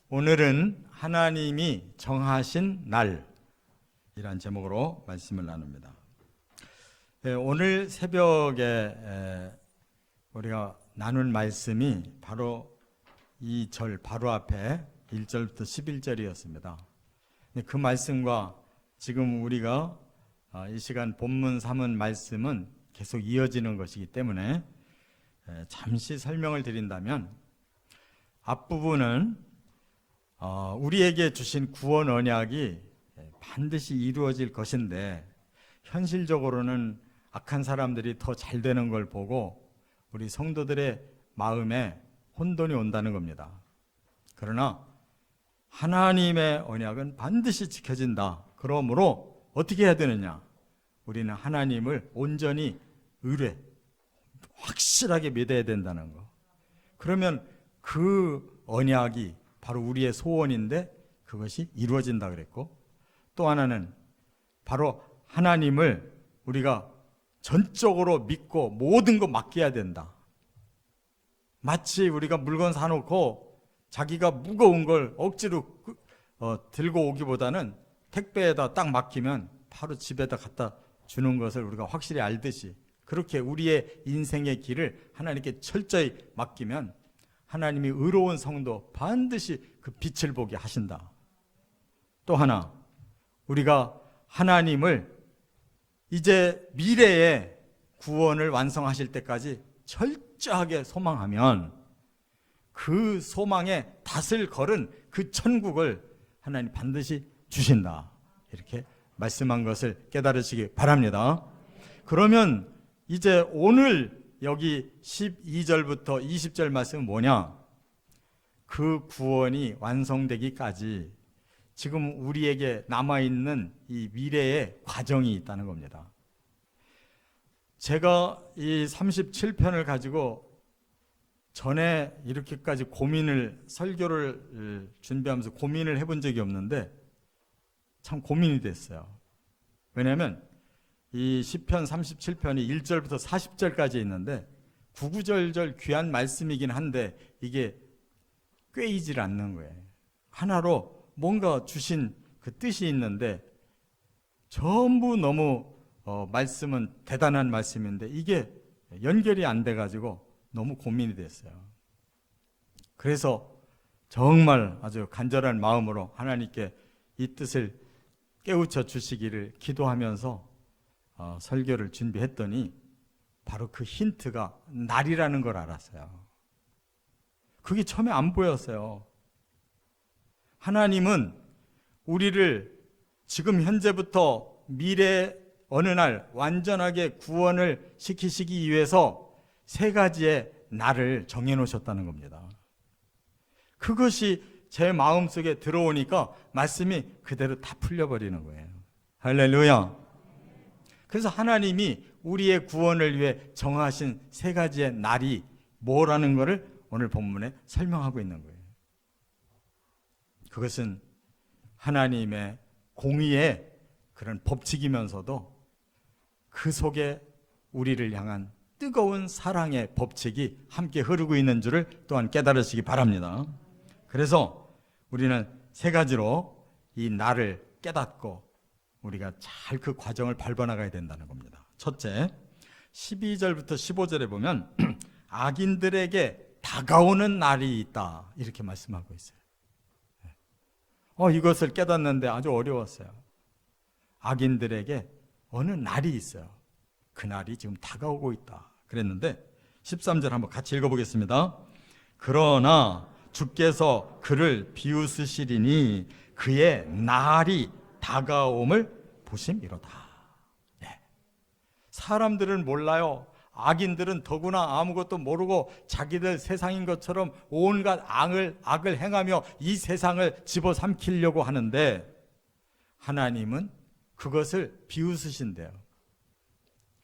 오늘은 하나님이 정하신 날이란 제목으로 말씀을 나눕니다. 오늘 새벽에 우리가 나눈 말씀이 바로 이 절 바로 앞에 1절부터 11절이었습니다. 그 말씀과 지금 우리가 이 시간 본문 삼은 말씀은 계속 이어지는 것이기 때문에 잠시 설명을 드린다면, 앞부분은 우리에게 주신 구원 언약이 반드시 이루어질 것인데, 현실적으로는 악한 사람들이 더 잘 되는 걸 보고 우리 성도들의 마음에 혼돈이 온다는 겁니다. 그러나 하나님의 언약은 반드시 지켜진다. 그러므로 어떻게 해야 되느냐? 우리는 하나님을 온전히 확실하게 믿어야 된다는 거. 그러면 그 언약이 바로 우리의 소원인데 그것이 이루어진다 그랬고, 또 하나는 바로 하나님을 우리가 전적으로 믿고 모든 거 맡겨야 된다. 마치 우리가 물건 사놓고 자기가 무거운 걸 억지로 들고 오기보다는 택배에다 딱 맡기면 바로 집에다 갖다 주는 것을 우리가 확실히 알듯이, 그렇게 우리의 인생의 길을 하나님께 철저히 맡기면 하나님이 의로운 성도 반드시 그 빛을 보게 하신다. 또 하나, 우리가 하나님을 이제 미래에 구원을 완성하실 때까지 철저하게 소망하면 그 소망에 닷을 걸은 그 천국을 하나님 반드시 주신다. 이렇게 말씀한 것을 깨달으시기 바랍니다. 그러면 이제 오늘 여기 12절부터 20절 말씀은 뭐냐? 그 구원이 완성되기까지 지금 우리에게 남아있는 이 미래의 과정이 있다는 겁니다. 제가 이 37편을 가지고 전에 이렇게까지 설교를 준비하면서 고민을 해본 적이 없는데 참 고민이 됐어요. 왜냐하면 이 시편 37편이 1절부터 40절까지 있는데 구구절절 귀한 말씀이긴 한데 이게 꿰이질 않는 거예요. 하나로 뭔가 주신 그 뜻이 있는데 전부 너무 말씀은 대단한 말씀인데 이게 연결이 안 돼가지고 너무 고민이 됐어요. 그래서 정말 아주 간절한 마음으로 하나님께 이 뜻을 깨우쳐 주시기를 기도하면서 설교를 준비했더니 바로 그 힌트가 날이라는 걸 알았어요. 그게 처음에 안 보였어요. 하나님은 우리를 지금 현재부터 미래 어느 날 완전하게 구원을 시키시기 위해서 세 가지의 날을 정해놓으셨다는 겁니다. 그것이 제 마음속에 들어오니까 말씀이 그대로 다 풀려버리는 거예요. 할렐루야. 그래서 하나님이 우리의 구원을 위해 정하신 세 가지의 날이 뭐라는 것을 오늘 본문에 설명하고 있는 거예요. 그것은 하나님의 공의의 그런 법칙이면서도 그 속에 우리를 향한 뜨거운 사랑의 법칙이 함께 흐르고 있는 줄을 또한 깨달으시기 바랍니다. 그래서 우리는 세 가지로 이 날을 깨닫고 우리가 잘 그 과정을 밟아나가야 된다는 겁니다. 첫째, 12절부터 15절에 보면 악인들에게 다가오는 날이 있다 이렇게 말씀하고 있어요. 이것을 깨닫는데 아주 어려웠어요. 악인들에게 어느 날이 있어요. 그 날이 지금 다가오고 있다 그랬는데 13절 한번 같이 읽어보겠습니다. 그러나 주께서 그를 비웃으시리니 그의 날이 다가옴을 보심이로다. 네. 사람들은 몰라요. 악인들은 더구나 아무것도 모르고 자기들 세상인 것처럼 온갖 악을 행하며 이 세상을 집어삼키려고 하는데 하나님은 그것을 비웃으신대요.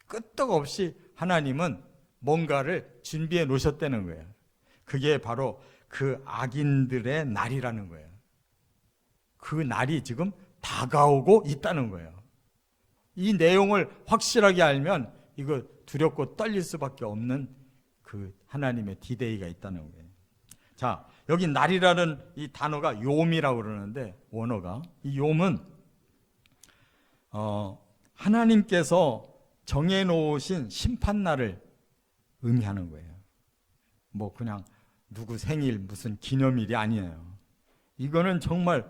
끄떡없이 하나님은 뭔가를 준비해 놓으셨다는 거예요. 그게 바로 그 악인들의 날이라는 거예요. 그 날이 지금 다가오고 있다는 거예요. 이 내용을 확실하게 알면 이거 두렵고 떨릴 수밖에 없는 그 하나님의 디데이가 있다는 거예요. 자, 여기 날이라는 이 단어가 욤이라고 그러는데, 원어가 이 욤은 하나님께서 정해놓으신 심판날을 의미하는 거예요. 뭐 그냥 누구 생일 무슨 기념일이 아니에요. 이거는 정말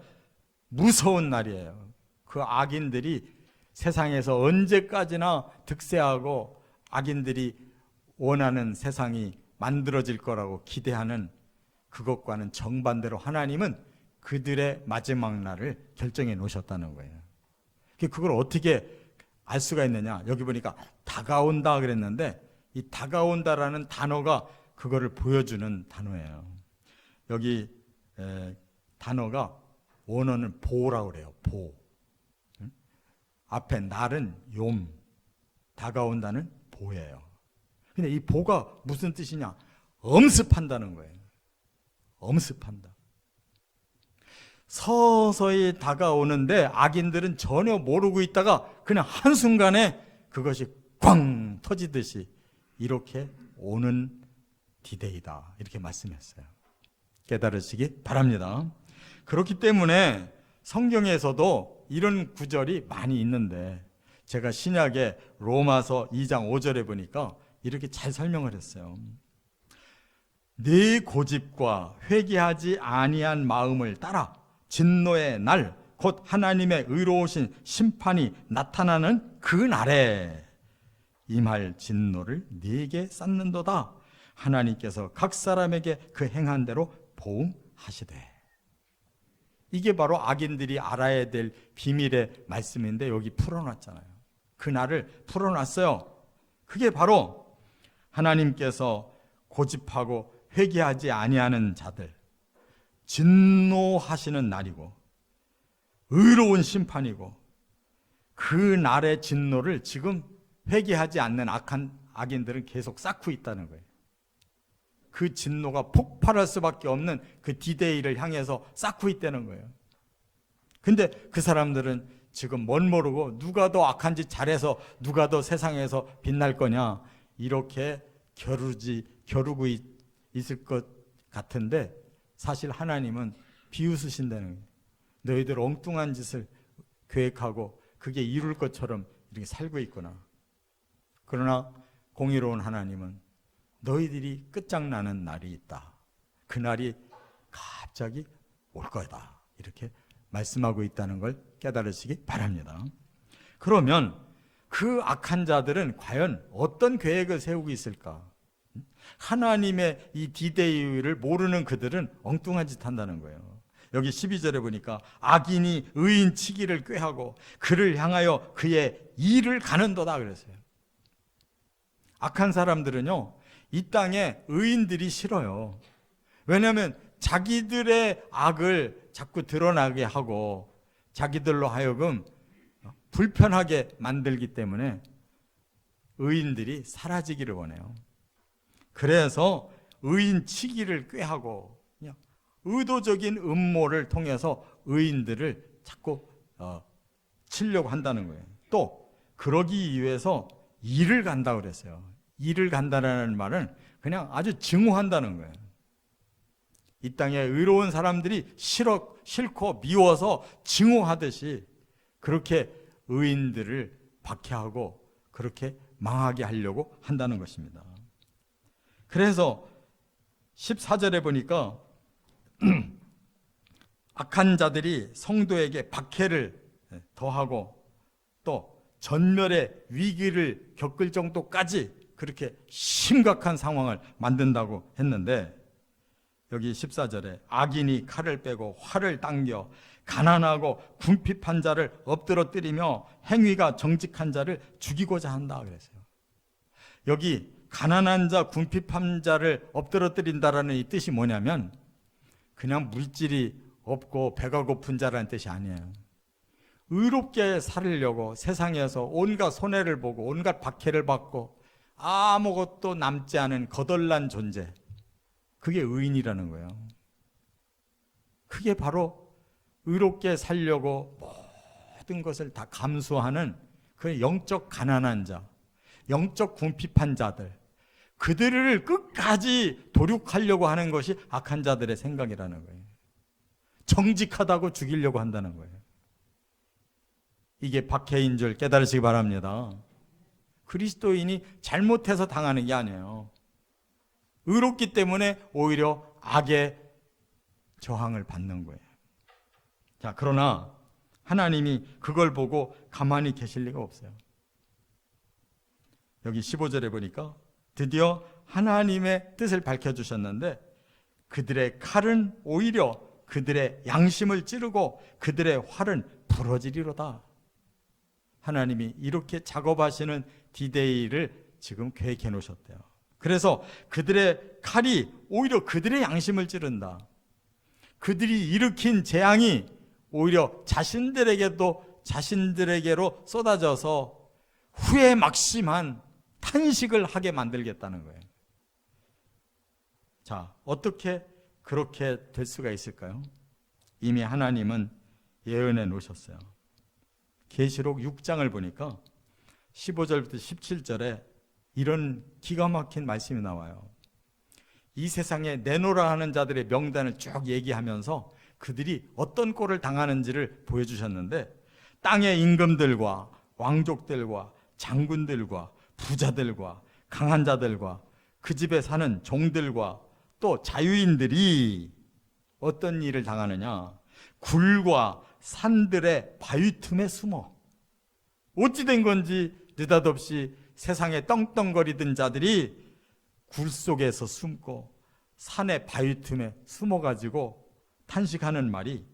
무서운 날이에요. 그 악인들이 세상에서 언제까지나 득세하고 악인들이 원하는 세상이 만들어질 거라고 기대하는 그것과는 정반대로 하나님은 그들의 마지막 날을 결정해 놓으셨다는 거예요. 그걸 어떻게 알 수가 있느냐? 여기 보니까 다가온다 그랬는데, 이 다가온다라는 단어가 그거를 보여주는 단어예요. 여기 단어가 원어는 보라고 그래요. 보. 앞에 날은 욤, 다가온다는 보예요. 근데 이 보가 무슨 뜻이냐? 엄습한다는 거예요. 엄습한다. 서서히 다가오는데 악인들은 전혀 모르고 있다가 그냥 한순간에 그것이 꽝 터지듯이 이렇게 오는 디데이다, 이렇게 말씀했어요. 깨달으시기 바랍니다. 그렇기 때문에 성경에서도 이런 구절이 많이 있는데, 제가 신약의 로마서 2장 5절에 보니까 이렇게 잘 설명을 했어요. 네 고집과 회개하지 아니한 마음을 따라 진노의 날, 곧 하나님의 의로우신 심판이 나타나는 그 날에 임할 진노를 네게 쌓는도다. 하나님께서 각 사람에게 그 행한 대로 보응하시되. 이게 바로 악인들이 알아야 될 비밀의 말씀인데 여기 풀어놨잖아요. 그 날을 풀어놨어요. 그게 바로 하나님께서 고집하고 회개하지 아니하는 자들 진노하시는 날이고 의로운 심판이고, 그 날의 진노를 지금 회개하지 않는 악한 악인들은 계속 쌓고 있다는 거예요. 그 진노가 폭발할 수밖에 없는 그 디데이를 향해서 쌓고 있다는 거예요. 근데 그 사람들은 지금 멋 모르고 누가 더 악한 짓 잘해서 누가 더 세상에서 빛날 거냐, 이렇게 겨루고 있을 것 같은데, 사실 하나님은 비웃으신다는 거예요. 너희들 엉뚱한 짓을 계획하고 그게 이룰 것처럼 이렇게 살고 있구나. 그러나 공의로운 하나님은 너희들이 끝장나는 날이 있다. 그 날이 갑자기 올 거다. 이렇게 말씀하고 있다는 걸 깨달으시기 바랍니다. 그러면 그 악한 자들은 과연 어떤 계획을 세우고 있을까? 하나님의 이 디데이를 모르는 그들은 엉뚱한 짓 한다는 거예요. 여기 12절에 보니까 악인이 의인 치기를 꾀하고 그를 향하여 그의 일을 가는도다 그랬어요. 악한 사람들은요, 이 땅에 의인들이 싫어요. 왜냐하면 자기들의 악을 자꾸 드러나게 하고 자기들로 하여금 불편하게 만들기 때문에 의인들이 사라지기를 원해요. 그래서 의인 치기를 꾀하고 그냥 의도적인 음모를 통해서 의인들을 자꾸 치려고 한다는 거예요. 또 그러기 위해서 일을 간다고 그랬어요. 일을 간다는 말은 그냥 아주 증오한다는 거예요. 이 땅에 의로운 사람들이 싫고 미워서 증오하듯이 그렇게 의인들을 박해하고 그렇게 망하게 하려고 한다는 것입니다. 그래서 14절에 보니까 악한 자들이 성도에게 박해를 더하고 또 전멸의 위기를 겪을 정도까지 그렇게 심각한 상황을 만든다고 했는데, 여기 14절에 악인이 칼을 빼고 활을 당겨 가난하고 궁핍한 자를 엎드러뜨리며 행위가 정직한 자를 죽이고자 한다 그랬어요. 여기 가난한 자, 궁핍한 자를 엎드러뜨린다라는 이 뜻이 뭐냐면 그냥 물질이 없고 배가 고픈 자라는 뜻이 아니에요. 의롭게 살려고 세상에서 온갖 손해를 보고 온갖 박해를 받고 아무것도 남지 않은 거덜난 존재, 그게 의인이라는 거예요. 그게 바로 의롭게 살려고 모든 것을 다 감수하는 그 영적 가난한 자, 영적 궁핍한 자들, 그들을 끝까지 도륙하려고 하는 것이 악한 자들의 생각이라는 거예요. 정직하다고 죽이려고 한다는 거예요. 이게 박해인 줄 깨달으시기 바랍니다. 그리스도인이 잘못해서 당하는 게 아니에요. 의롭기 때문에 오히려 악의 저항을 받는 거예요. 자, 그러나 하나님이 그걸 보고 가만히 계실 리가 없어요. 여기 15절에 보니까 드디어 하나님의 뜻을 밝혀주셨는데 그들의 칼은 오히려 그들의 양심을 찌르고 그들의 활은 부러지리로다. 하나님이 이렇게 작업하시는 디데이를 지금 계획해 놓으셨대요. 그래서 그들의 칼이 오히려 그들의 양심을 찌른다. 그들이 일으킨 재앙이 오히려 자신들에게로 쏟아져서 후회 막심한 탄식을 하게 만들겠다는 거예요. 자, 어떻게 그렇게 될 수가 있을까요? 이미 하나님은 예언해 놓으셨어요. 계시록 6장을 보니까 15절부터 17절에 이런 기가 막힌 말씀이 나와요. 이 세상에 내노라 하는 자들의 명단을 쭉 얘기하면서 그들이 어떤 꼴을 당하는지를 보여주셨는데 땅의 임금들과 왕족들과 장군들과 부자들과 강한 자들과 그 집에 사는 종들과 또 자유인들이 어떤 일을 당하느냐? 굴과 산들의 바위 틈에 숨어 어찌 된 건지 느닷없이 세상에 떵떵거리던 자들이 굴 속에서 숨고 산의 바위 틈에 숨어가지고 탄식하는 말이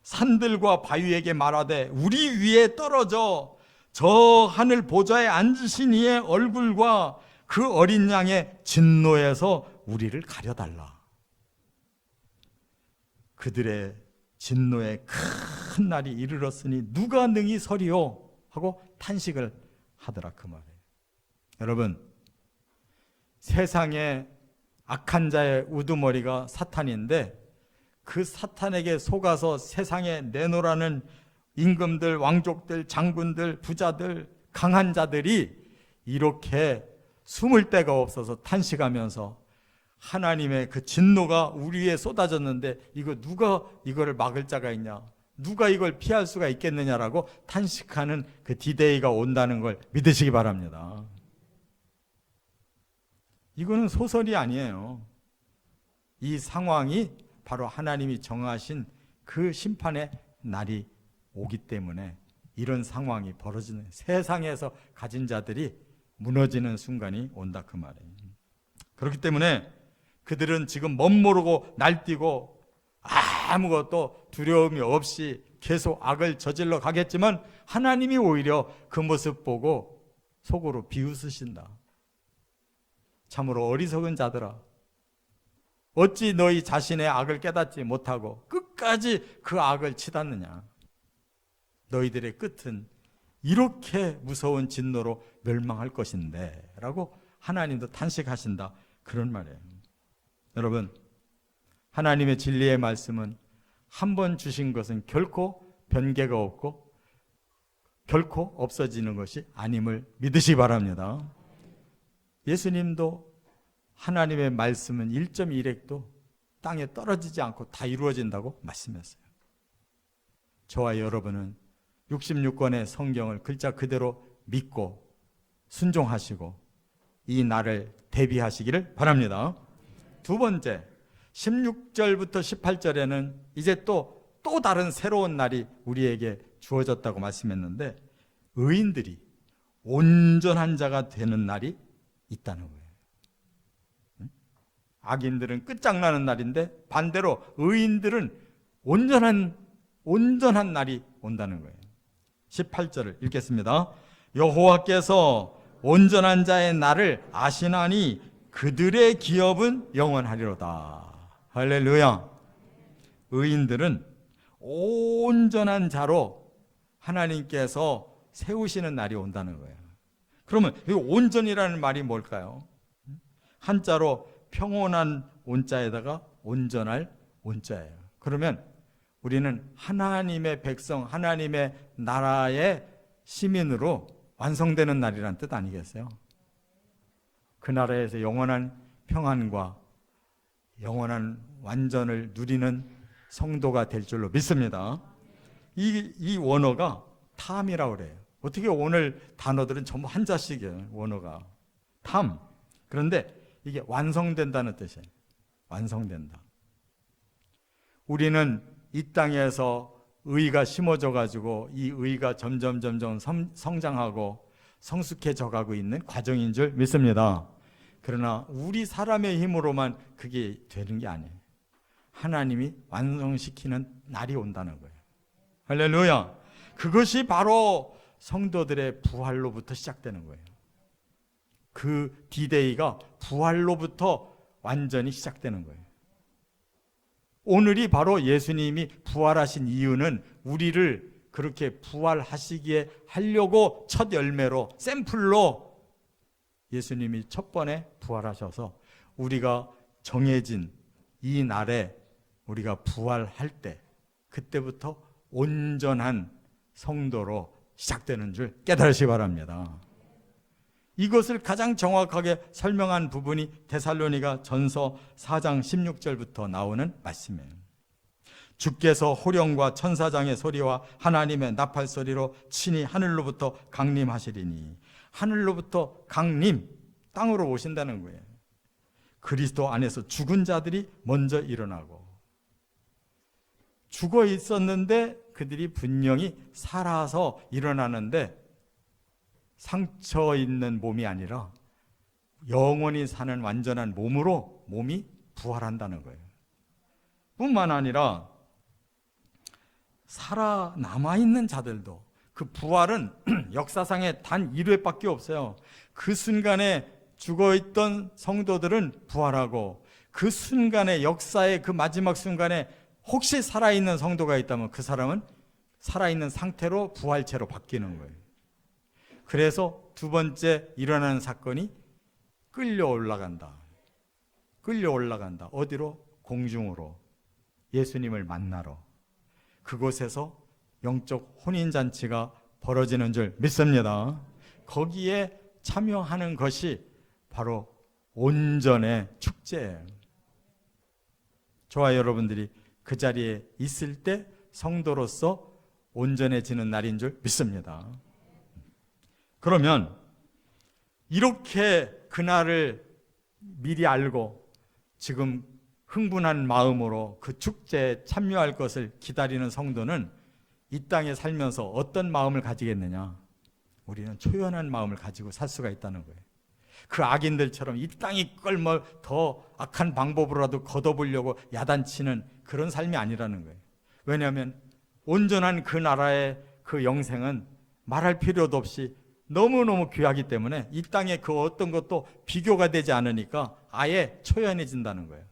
산들과 바위에게 말하되 우리 위에 떨어져 저 하늘 보좌에 앉으신 이의 얼굴과 그 어린 양의 진노에서 우리를 가려달라. 그들의 진노의 큰 날이 이르렀으니 누가 능히 서리요 하고 탄식을 하더라 그 말이에요. 여러분, 세상에 악한 자의 우두머리가 사탄인데 그 사탄에게 속아서 세상에 내노라는 임금들, 왕족들, 장군들, 부자들, 강한 자들이 이렇게 숨을 데가 없어서 탄식하면서 하나님의 그 진노가 우리 위에 쏟아졌는데 이거 누가 이거를 막을 자가 있냐? 누가 이걸 피할 수가 있겠느냐라고 탄식하는 그 디데이가 온다는 걸 믿으시기 바랍니다. 이거는 소설이 아니에요. 이 상황이 바로 하나님이 정하신 그 심판의 날이 오기 때문에 이런 상황이 벌어지는, 세상에서 가진 자들이 무너지는 순간이 온다 그 말이에요. 그렇기 때문에 그들은 지금 멋모르고 날뛰고 아무것도 두려움이 없이 계속 악을 저질러 가겠지만 하나님이 오히려 그 모습 보고 속으로 비웃으신다. 참으로 어리석은 자들아, 어찌 너희 자신의 악을 깨닫지 못하고 끝까지 그 악을 치닫느냐. 너희들의 끝은 이렇게 무서운 진노로 멸망할 것인데 라고 하나님도 탄식하신다 그런 말이에요. 여러분, 하나님의 진리의 말씀은 한 번 주신 것은 결코 변개가 없고 결코 없어지는 것이 아님을 믿으시기 바랍니다. 예수님도 하나님의 말씀은 1.1핵도 땅에 떨어지지 않고 다 이루어진다고 말씀했어요. 저와 여러분은 66권의 성경을 글자 그대로 믿고 순종하시고 이 날을 대비하시기를 바랍니다. 두 번째, 16절부터 18절에는 이제 또 다른 새로운 날이 우리에게 주어졌다고 말씀했는데 의인들이 온전한 자가 되는 날이 있다는 거예요. 악인들은 끝장나는 날인데 반대로 의인들은 온전한 날이 온다는 거예요. 18절을 읽겠습니다. 여호와께서 온전한 자의 날을 아시나니 그들의 기업은 영원하리로다. 할렐루야. 의인들은 온전한 자로 하나님께서 세우시는 날이 온다는 거예요. 그러면 이 온전이라는 말이 뭘까요? 한자로 평온한 온자에다가 온전할 온자예요. 그러면 우리는 하나님의 백성, 하나님의 나라의 시민으로 완성되는 날이란 뜻 아니겠어요? 그 나라에서 영원한 평안과 영원한 완전을 누리는 성도가 될 줄로 믿습니다. 이 원어가 탐이라고 그래요. 어떻게 오늘 단어들은 전부 한자씩이에요. 원어가 탐. 그런데 이게 완성된다는 뜻이에요. 완성된다. 우리는 이 땅에서 의가 심어져 가지고 이 의가 점점 성장하고 성숙해져 가고 있는 과정인 줄 믿습니다. 그러나 우리 사람의 힘으로만 그게 되는 게 아니에요. 하나님이 완성시키는 날이 온다는 거예요. 할렐루야. 그것이 바로 성도들의 부활로부터 시작되는 거예요. 그 디데이가 부활로부터 완전히 시작되는 거예요. 오늘이 바로 예수님이 부활하신 이유는 우리를 그렇게 부활하시기에 하려고 첫 열매로, 샘플로 예수님이 첫 번에 부활하셔서 우리가 정해진 이 날에 우리가 부활할 때, 그때부터 온전한 성도로 시작되는 줄 깨달으시기 바랍니다. 이것을 가장 정확하게 설명한 부분이 데살로니가 전서 4장 16절부터 나오는 말씀이에요. 주께서 호령과 천사장의 소리와 하나님의 나팔 소리로 친히 하늘로부터 강림하시리니, 하늘로부터 강림, 땅으로 오신다는 거예요. 그리스도 안에서 죽은 자들이 먼저 일어나고, 죽어 있었는데 그들이 분명히 살아서 일어나는데 상처 있는 몸이 아니라 영원히 사는 완전한 몸으로 몸이 부활한다는 거예요. 뿐만 아니라 살아남아있는 자들도, 그 부활은 역사상에 단 1회밖에 없어요. 그 순간에 죽어있던 성도들은 부활하고, 그 순간에, 역사의 그 마지막 순간에 혹시 살아있는 성도가 있다면 그 사람은 살아있는 상태로 부활체로 바뀌는 거예요. 그래서 두 번째 일어나는 사건이 끌려 올라간다. 어디로? 공중으로. 예수님을 만나러. 그곳에서 영적 혼인잔치가 벌어지는 줄 믿습니다. 거기에 참여하는 것이 바로 온전의 축제예요. 저와 여러분들이 그 자리에 있을 때 성도로서 온전해지는 날인 줄 믿습니다. 그러면 이렇게 그날을 미리 알고 지금 흥분한 마음으로 그 축제에 참여할 것을 기다리는 성도는 이 땅에 살면서 어떤 마음을 가지겠느냐? 우리는 초연한 마음을 가지고 살 수가 있다는 거예요. 그 악인들처럼 이 땅이 걸 뭐 더 악한 방법으로라도 걷어보려고 야단치는 그런 삶이 아니라는 거예요. 왜냐하면 온전한 그 나라의 그 영생은 말할 필요도 없이 너무너무 귀하기 때문에 이 땅에 그 어떤 것도 비교가 되지 않으니까 아예 초연해진다는 거예요.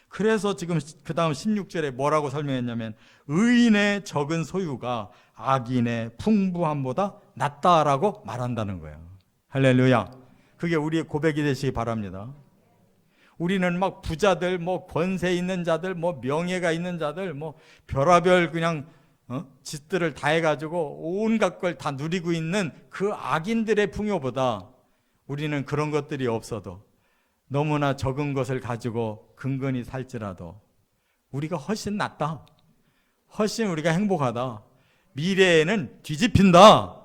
그래서 지금 그 다음 16절에 뭐라고 설명했냐면, 의인의 적은 소유가 악인의 풍부함보다 낫다라고 말한다는 거예요. 할렐루야. 그게 우리의 고백이 되시기 바랍니다. 우리는 막 부자들, 뭐 권세 있는 자들, 뭐 명예가 있는 자들, 뭐 별하별 그냥 짓들을 다 해가지고 온갖 걸 다 누리고 있는 그 악인들의 풍요보다 우리는 그런 것들이 없어도 너무나 적은 것을 가지고 근근히 살지라도 우리가 훨씬 낫다. 훨씬 우리가 행복하다. 미래에는 뒤집힌다.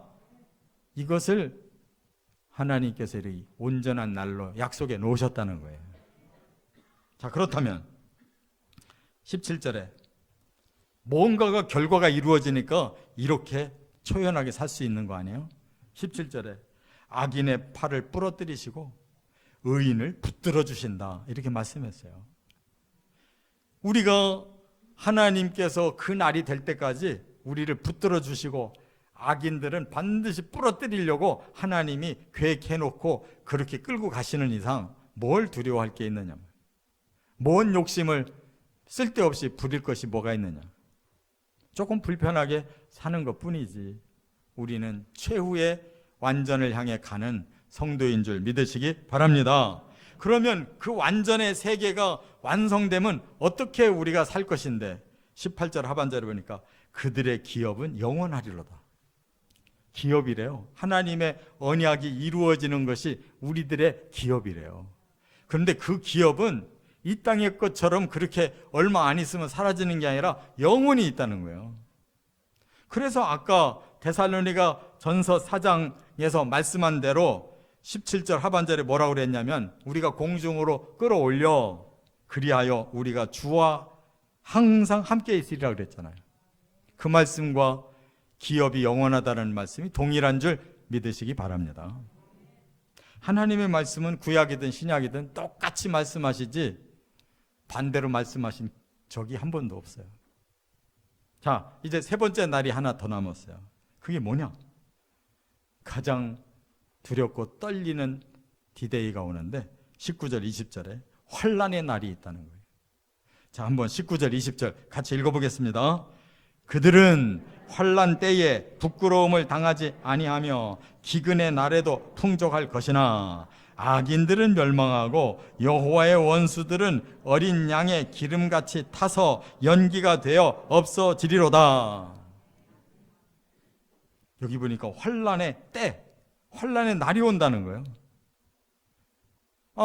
이것을 하나님께서 이 온전한 날로 약속해 놓으셨다는 거예요. 자, 그렇다면 17절에 뭔가가 결과가 이루어지니까 이렇게 초연하게 살 수 있는 거 아니에요? 17절에 악인의 팔을 부러뜨리시고 의인을 붙들어 주신다, 이렇게 말씀했어요. 우리가 하나님께서 그 날이 될 때까지 우리를 붙들어 주시고, 악인들은 반드시 부러뜨리려고 하나님이 계획해놓고 그렇게 끌고 가시는 이상 뭘 두려워할 게 있느냐, 뭔 욕심을 쓸데없이 부릴 것이 뭐가 있느냐. 조금 불편하게 사는 것뿐이지 우리는 최후의 완전을 향해 가는 성도인 줄 믿으시기 바랍니다. 그러면 그 완전의 세계가 완성되면 어떻게 우리가 살 것인데, 18절 하반절에 보니까 그들의 기업은 영원하리로다. 기업이래요. 하나님의 언약이 이루어지는 것이 우리들의 기업이래요. 그런데 그 기업은 이 땅의 것처럼 그렇게 얼마 안 있으면 사라지는 게 아니라 영원히 있다는 거예요. 그래서 아까 데살로니가 전서 4장에서 말씀한 대로 17절 하반절에 뭐라고 그랬냐면 우리가 공중으로 끌어올려 그리하여 우리가 주와 항상 함께 있으리라 그랬잖아요. 그 말씀과 기업이 영원하다는 말씀이 동일한 줄 믿으시기 바랍니다. 하나님의 말씀은 구약이든 신약이든 똑같이 말씀하시지 반대로 말씀하신 적이 한 번도 없어요. 자, 이제 세 번째 날이 하나 더 남았어요. 그게 뭐냐? 가장 두렵고 떨리는 디데이가 오는데 19절 20절에 환난의 날이 있다는 거예요. 자, 한번 19절 20절 같이 읽어보겠습니다. 그들은 환난 때에 부끄러움을 당하지 아니하며 기근의 날에도 풍족할 것이나 악인들은 멸망하고 여호와의 원수들은 어린 양의 기름같이 타서 연기가 되어 없어지리로다. 여기 보니까 환난의 때, 환난의 날이 온다는 거예요.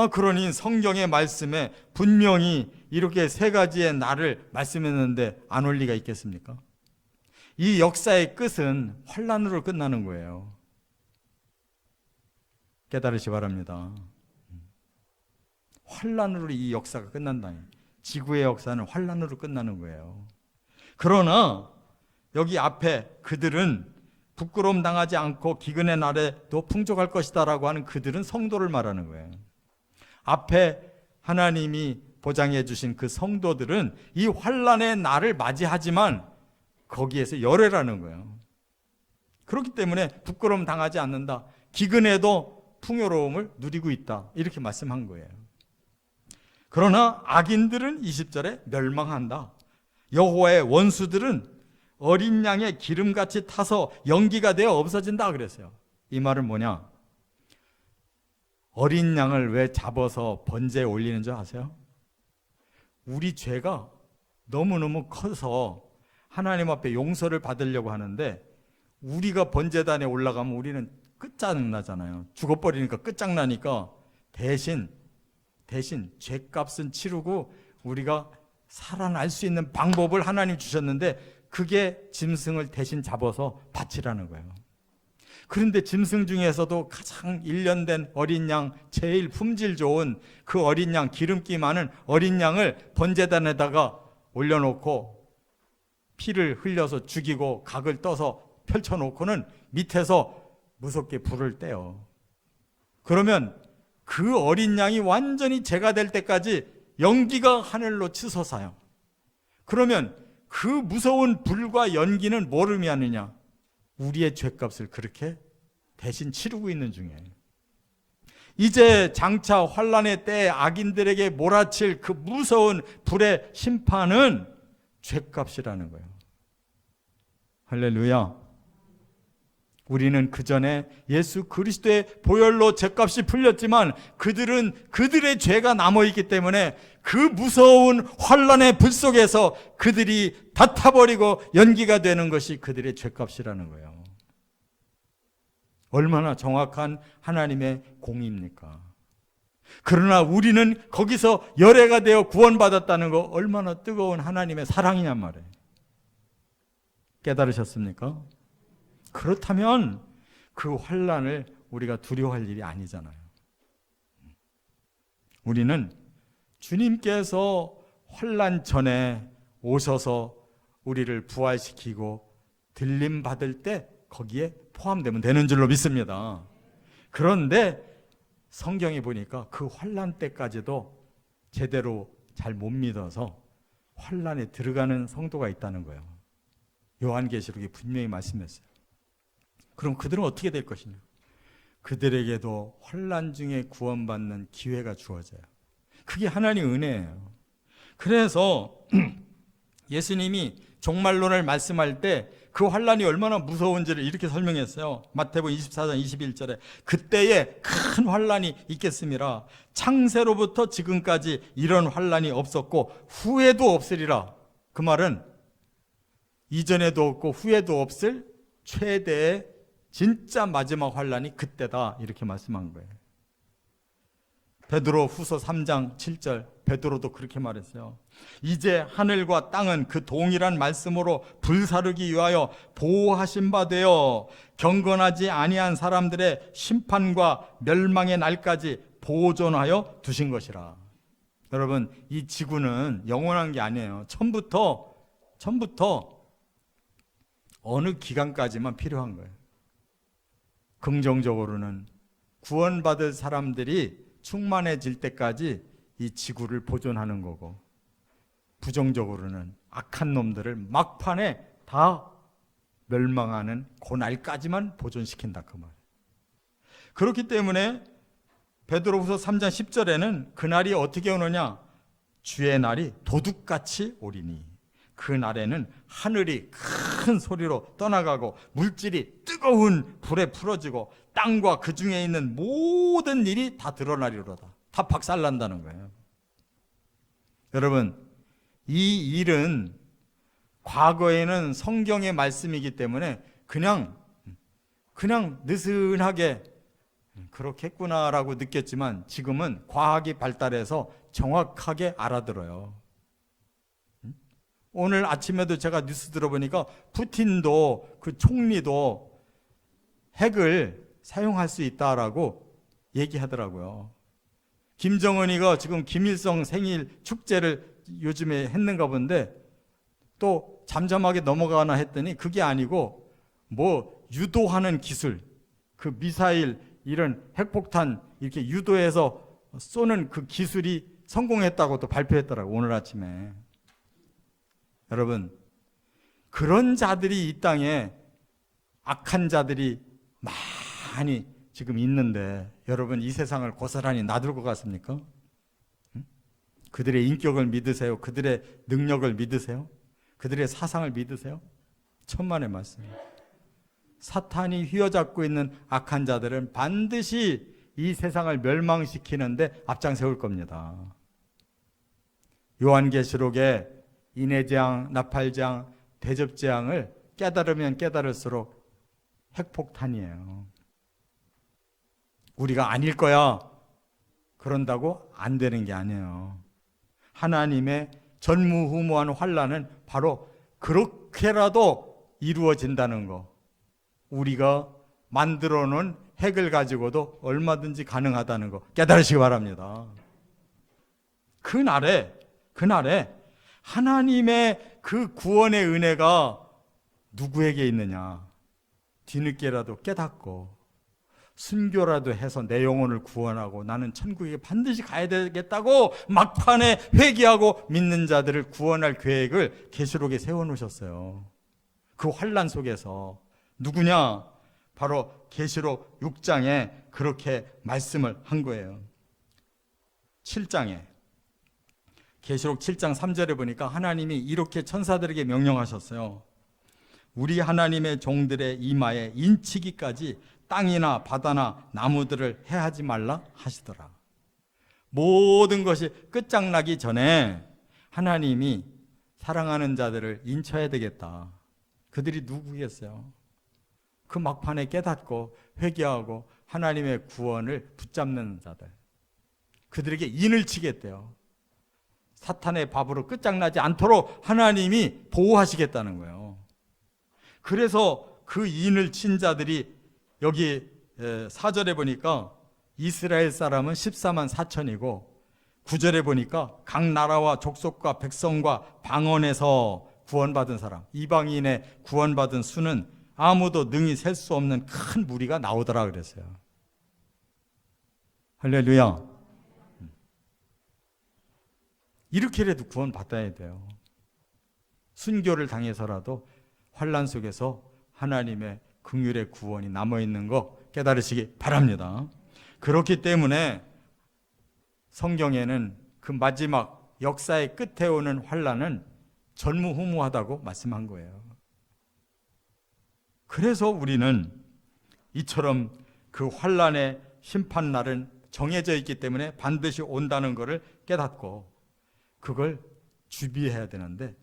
그러니 성경의 말씀에 분명히 이렇게 세 가지의 날을 말씀했는데 안 올 리가 있겠습니까? 이 역사의 끝은 환난으로 끝나는 거예요. 깨달으시 바랍니다. 환난으로 이 역사가 끝난다니. 지구의 역사는 환난으로 끝나는 거예요. 그러나 여기 앞에 그들은 부끄러움 당하지 않고 기근의 날에도 풍족할 것이다 라고 하는 그들은 성도를 말하는 거예요. 앞에 하나님이 보장해 주신 그 성도들은 이 환난의 날을 맞이하지만 거기에서 열애라는 거예요. 그렇기 때문에 부끄러움 당하지 않는다. 기근에도 풍요로움을 누리고 있다. 이렇게 말씀한 거예요. 그러나 악인들은 20절에 멸망한다. 여호와의 원수들은 어린 양의 기름같이 타서 연기가 되어 없어진다 그랬어요. 이 말은 뭐냐? 어린 양을 왜 잡아서 번제에 올리는 줄 아세요? 우리 죄가 너무너무 커서 하나님 앞에 용서를 받으려고 하는데 우리가 번제단에 올라가면 우리는 끝장나잖아요. 죽어버리니까 끝장나니까 대신 죄값은 치르고 우리가 살아날 수 있는 방법을 하나님 주셨는데 그게 짐승을 대신 잡아서 바치라는 거예요. 그런데 짐승 중에서도 가장 일련된 어린 양, 제일 품질 좋은 그 어린 양, 기름기 많은 어린 양을 번제단에다가 올려놓고 피를 흘려서 죽이고 각을 떠서 펼쳐놓고는 밑에서 무섭게 불을 떼요. 그러면 그 어린 양이 완전히 제가 될 때까지 연기가 하늘로 치솟아요. 그러면 그 무서운 불과 연기는 뭘 의미하느냐? 우리의 죄값을 그렇게 대신 치르고 있는 중이에요. 이제 장차 환난의 때에 악인들에게 몰아칠 그 무서운 불의 심판은 죄값이라는 거예요. 할렐루야. 우리는 그 전에 예수 그리스도의 보혈로 죄값이 풀렸지만 그들은 그들의 죄가 남아있기 때문에 그 무서운 환난의 불 속에서 그들이 다 타버리고 연기가 되는 것이 그들의 죄값이라는 거예요. 얼마나 정확한 하나님의 공의입니까? 그러나 우리는 거기서 열애가 되어 구원받았다는 거 얼마나 뜨거운 하나님의 사랑이냔 말이에요. 깨달으셨습니까? 그렇다면 그 환난을 우리가 두려워할 일이 아니잖아요. 우리는 주님께서 환난 전에 오셔서 우리를 부활시키고 들림 받을 때 거기에 포함되면 되는 줄로 믿습니다. 그런데 성경에 보니까 그 환난 때까지도 제대로 잘 못 믿어서 환난에 들어가는 성도가 있다는 거예요. 요한계시록에 분명히 말씀했어요. 그럼 그들은 어떻게 될 것이냐? 그들에게도 환난 중에 구원받는 기회가 주어져요. 그게 하나님의 은혜예요. 그래서 예수님이 종말론을 말씀할 때 그 환난이 얼마나 무서운지를 이렇게 설명했어요. 마태복음 24장 21절에 그때에 큰 환난이 있겠음이라 창세로부터 지금까지 이런 환난이 없었고 후에도 없으리라. 그 말은 이전에도 없고 후에도 없을 최대의 진짜 마지막 환란이 그때다 이렇게 말씀한 거예요. 베드로 후서 3장 7절 베드로도 그렇게 말했어요. 이제 하늘과 땅은 그 동일한 말씀으로 불사르기 위하여 보호하신 바 되어 경건하지 아니한 사람들의 심판과 멸망의 날까지 보존하여 두신 것이라. 여러분, 이 지구는 영원한 게 아니에요. 처음부터 어느 기간까지만 필요한 거예요. 긍정적으로는 구원받을 사람들이 충만해질 때까지 이 지구를 보존하는 거고, 부정적으로는 악한 놈들을 막판에 다 멸망하는 그날까지만 보존시킨다 그 말. 그렇기 때문에 베드로후서 3장 10절에는 그날이 어떻게 오느냐? 주의 날이 도둑같이 오리니 그 날에는 하늘이 큰 소리로 떠나가고 물질이 뜨거운 불에 풀어지고 땅과 그 중에 있는 모든 일이 다 드러나리로다. 다 박살난다는 거예요. 여러분, 이 일은 과거에는 성경의 말씀이기 때문에 그냥 느슨하게 그렇겠구나라고 느꼈지만 지금은 과학이 발달해서 정확하게 알아들어요. 오늘 아침에도 제가 뉴스 들어보니까 푸틴도 그 총리도 핵을 사용할 수 있다라고 얘기하더라고요. 김정은이가 지금 김일성 생일 축제를 요즘에 했는가 본데 또 잠잠하게 넘어가나 했더니 그게 아니고 뭐 유도하는 기술, 그 미사일 이런 핵폭탄 이렇게 유도해서 쏘는 그 기술이 성공했다고 또 발표했더라고요. 오늘 아침에. 여러분, 그런 자들이 이 땅에 악한 자들이 많이 지금 있는데 여러분 이 세상을 고스란히 놔둘 것 같습니까? 그들의 인격을 믿으세요? 그들의 능력을 믿으세요? 그들의 사상을 믿으세요? 천만의 말씀. 사탄이 휘어잡고 있는 악한 자들은 반드시 이 세상을 멸망시키는데 앞장세울 겁니다. 요한계시록에 인해재앙, 나팔재앙, 대접재앙을 깨달으면 깨달을수록 핵폭탄이에요. 우리가 아닐 거야 그런다고 안 되는 게 아니에요. 하나님의 전무후무한 환란은 바로 그렇게라도 이루어진다는 거. 우리가 만들어 놓은 핵을 가지고도 얼마든지 가능하다는 거 깨달으시기 바랍니다. 그날에 하나님의 그 구원의 은혜가 누구에게 있느냐? 뒤늦게라도 깨닫고 순교라도 해서 내 영혼을 구원하고 나는 천국에 반드시 가야 되겠다고 막판에 회개하고 믿는 자들을 구원할 계획을 계시록에 세워놓으셨어요. 그 환란 속에서 누구냐? 바로 계시록 6장에 그렇게 말씀을 한 거예요. 7장에 계시록 7장 3절에 보니까 하나님이 이렇게 천사들에게 명령하셨어요. 우리 하나님의 종들의 이마에 인치기까지 땅이나 바다나 나무들을 해하지 말라 하시더라. 모든 것이 끝장나기 전에 하나님이 사랑하는 자들을 인쳐야 되겠다. 그들이 누구겠어요? 그 막판에 깨닫고 회개하고 하나님의 구원을 붙잡는 자들. 그들에게 인을 치겠대요. 사탄의 밥으로 끝장나지 않도록 하나님이 보호하시겠다는 거예요. 그래서 그 인을 친 자들이 여기 4절에 보니까 이스라엘 사람은 14만 4천이고 9절에 보니까 각 나라와 족속과 백성과 방언에서 구원받은 사람, 이방인의 구원받은 수는 아무도 능히 셀 수 없는 큰 무리가 나오더라 그랬어요. 할렐루야. 이렇게라도 구원받아야 돼요. 순교를 당해서라도 환란 속에서 하나님의 긍휼의 구원이 남아있는 거 깨달으시기 바랍니다. 그렇기 때문에 성경에는 그 마지막 역사의 끝에 오는 환란은 전무후무하다고 말씀한 거예요. 그래서 우리는 이처럼 그 환란의 심판날은 정해져 있기 때문에 반드시 온다는 것을 깨닫고 그걸 주비해야 되는데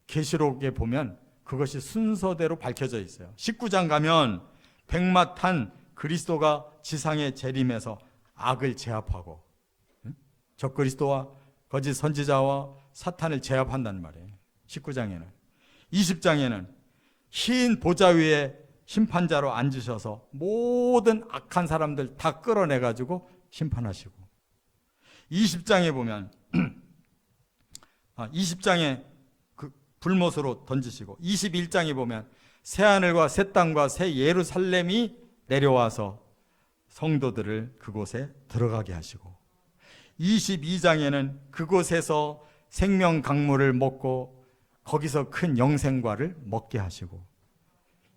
계시록에 보면 그것이 순서대로 밝혀져 있어요. 19장 가면 백마탄 그리스도가 지상에 재림해서 악을 제압하고 적그리스도와 거짓 선지자와 사탄을 제압한다는 말이에요. 19장에는. 20장에는 흰 보좌 위에 심판자로 앉으셔서 모든 악한 사람들 다 끌어내가지고 심판하시고, 20장에 보면 20장에 그 불못으로 던지시고, 21장에 보면 새하늘과 새 땅과 새 예루살렘이 내려와서 성도들을 그곳에 들어가게 하시고, 22장에는 그곳에서 생명 강물을 먹고 거기서 큰 영생과를 먹게 하시고,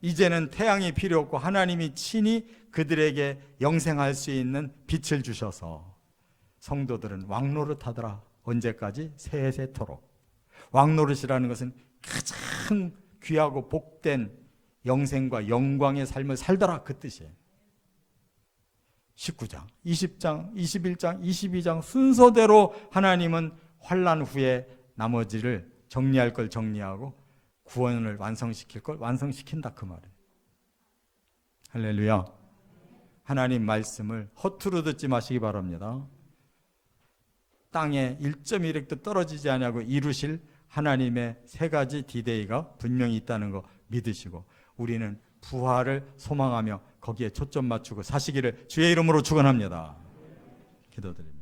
이제는 태양이 필요 없고 하나님이 친히 그들에게 영생할 수 있는 빛을 주셔서 성도들은 왕노릇하더라. 언제까지? 세세토록. 왕노릇이라는 것은 가장 귀하고 복된 영생과 영광의 삶을 살더라, 그 뜻이에요. 19장, 20장, 21장, 22장 순서대로 하나님은 환난 후에 나머지를 정리할 걸 정리하고 구원을 완성시킬 걸 완성시킨다, 그 말이에요. 할렐루야. 하나님 말씀을 허투루 듣지 마시기 바랍니다. 땅에 1.1획도 떨어지지 않냐고 이루실 하나님의 세 가지 디데이가 분명히 있다는 거 믿으시고, 우리는 부활을 소망하며 거기에 초점 맞추고 사시기를 주의 이름으로 축원합니다. 기도드립니다.